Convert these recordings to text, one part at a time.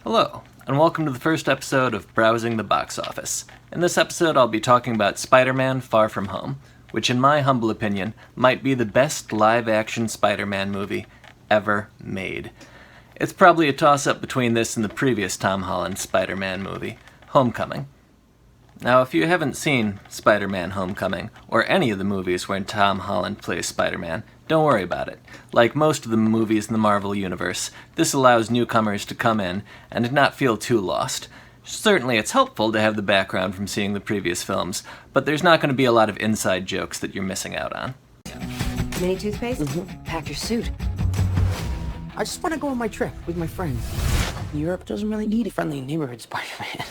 Hello, and welcome to the first episode of Browsing the Box Office. In this episode, I'll be talking about Spider-Man: Far From Home, which in my humble opinion, might be the best live-action Spider-Man movie ever made. It's probably a toss-up between this and the previous Tom Holland Spider-Man movie, Homecoming. Now, if you haven't seen Spider-Man: Homecoming, or any of the movies where Tom Holland plays Spider-Man, don't worry about it. Like most of the movies in the Marvel Universe, this allows newcomers to come in and not feel too lost. Certainly it's helpful to have the background from seeing the previous films, but there's not going to be a lot of inside jokes that you're missing out on. Mini toothpaste? Pack your suit. I just want to go on my trip with my friends. Europe doesn't really need a friendly neighborhood Spider-Man.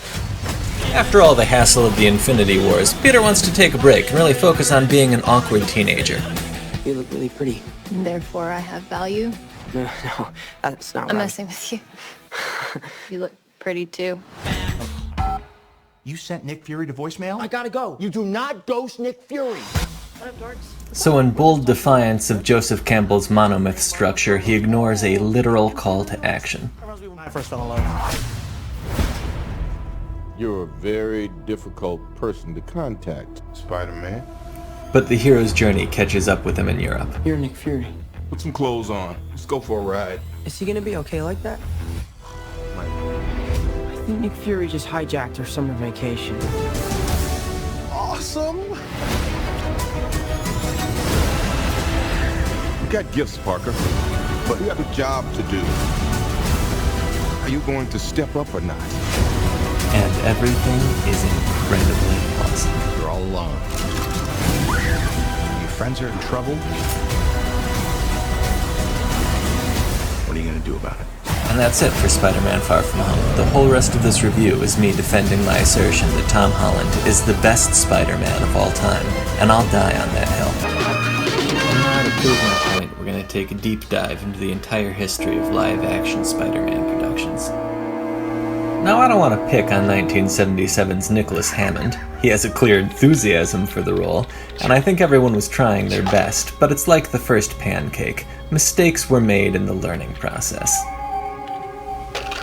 After all the hassle of the Infinity Wars, Peter wants to take a break and really focus on being an awkward teenager. You look really pretty. Therefore, I have value. No, that's not I'm right. messing with you. You look pretty too. You sent Nick Fury to voicemail? I gotta go. You do not ghost Nick Fury. So in bold defiance of Joseph Campbell's monomyth structure, he ignores a literal call to action. When I first fell in love. You're a very difficult person to contact, Spider-Man. But the hero's journey catches up with him in Europe. You're Nick Fury. Put some clothes on. Let's go for a ride. Is he gonna be okay like that? I think Nick Fury just hijacked our summer vacation. Awesome! You got gifts, Parker, but you have a job to do. Are you going to step up or not? And everything is incredibly awesome. You're all alone. Your friends are in trouble. What are you gonna do about it? And that's it for Spider-Man: Far From Home. The whole rest of this review is me defending my assertion that Tom Holland is the best Spider-Man of all time, and I'll die on that hill. And now to prove my point, we're going to take a deep dive into the entire history of live-action Spider-Man productions. Now, I don't want to pick on 1977's Nicholas Hammond. He has a clear enthusiasm for the role, and I think everyone was trying their best, but it's like the first Pancake. Mistakes were made in the learning process.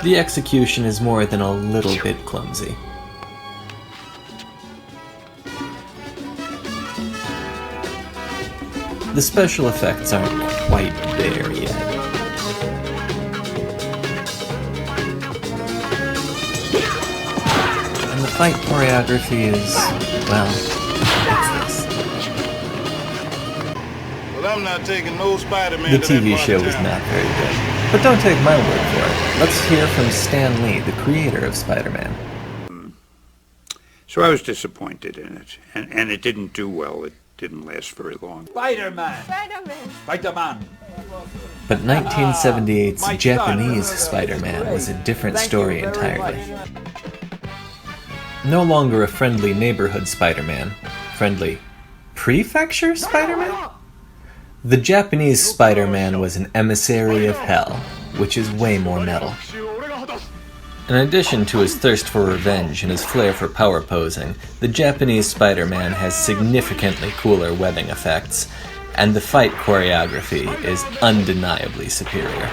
The execution is more than a little bit clumsy. The special effects aren't quite there yet. And the fight choreography is, well, it's this. Well, I'm not taking no Spider-Man The to that TV part show of was town. not very good. But don't take my word for it. Let's hear from Stan Lee, the creator of Spider-Man. So I was disappointed in it, and it didn't do well. It didn't last very long. Spider-Man! Spider-Man! But 1978's Japanese Spider-Man was a different story entirely. No longer a friendly neighborhood Spider-Man. Friendly prefecture Spider-Man? The Japanese Spider-Man was an emissary of hell, which is way more metal. In addition to his thirst for revenge and his flair for power posing, the Japanese Spider-Man has significantly cooler webbing effects, and the fight choreography is undeniably superior.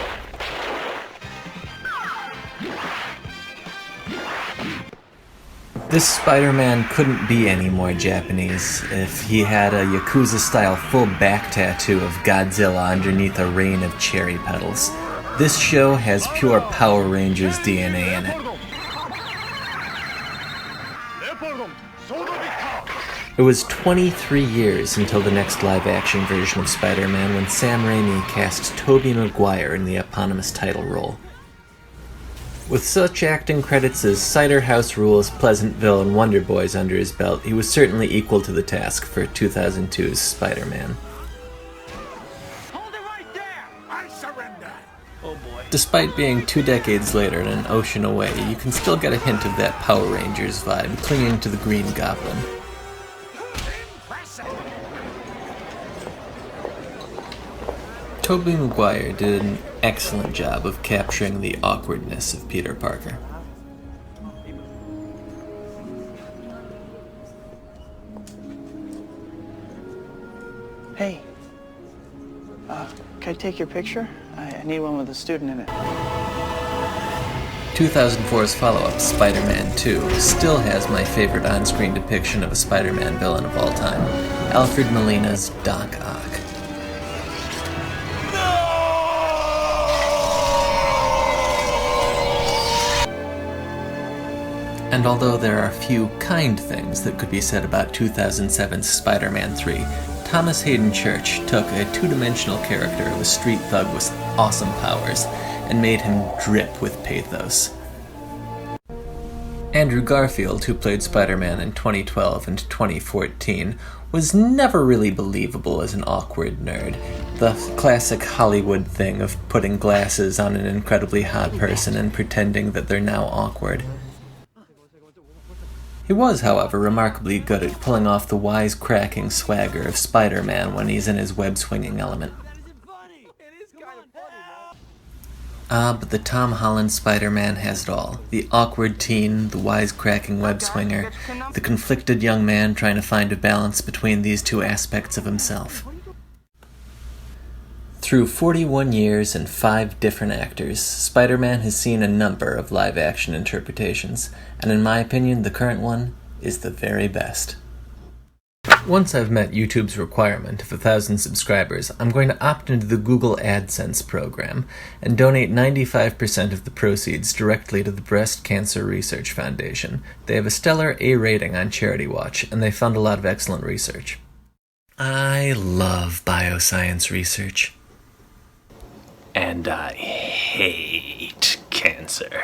This Spider-Man couldn't be any more Japanese if he had a Yakuza-style full back tattoo of Godzilla underneath a rain of cherry petals. This show has pure Power Rangers DNA in it. It was 23 years until the next live-action version of Spider-Man when Sam Raimi cast Tobey Maguire in the eponymous title role. With such acting credits as Cider House Rules, Pleasantville, and Wonder Boys under his belt, he was certainly equal to the task for 2002's Spider-Man. Hold it right there! I surrender! Oh boy. Despite being 2 decades later and an ocean away, you can still get a hint of that Power Rangers vibe clinging to the Green Goblin. Tobey Maguire did an excellent job of capturing the awkwardness of Peter Parker. Hey, can I take your picture? I need one with a student in it. 2004's follow-up, Spider-Man 2, still has my favorite on-screen depiction of a Spider-Man villain of all time, Alfred Molina's Doc Ock. And although there are few kind things that could be said about 2007's Spider-Man 3, Thomas Hayden Church took a two-dimensional character of a street thug with awesome powers and made him drip with pathos. Andrew Garfield, who played Spider-Man in 2012 and 2014, was never really believable as an awkward nerd. The classic Hollywood thing of putting glasses on an incredibly hot person and pretending that they're now awkward. He was, however, remarkably good at pulling off the wisecracking swagger of Spider-Man when he's in his web-swinging element. But the Tom Holland Spider-Man has it all. The awkward teen, the wisecracking web-swinger, the conflicted young man trying to find a balance between these two aspects of himself. Through 41 years and 5 different actors, Spider-Man has seen a number of live-action interpretations, and in my opinion, the current one is the very best. Once I've met YouTube's requirement of 1,000 subscribers, I'm going to opt into the Google AdSense program and donate 95% of the proceeds directly to the Breast Cancer Research Foundation. They have a stellar A rating on Charity Watch, and they fund a lot of excellent research. I love bioscience research. And I hate cancer.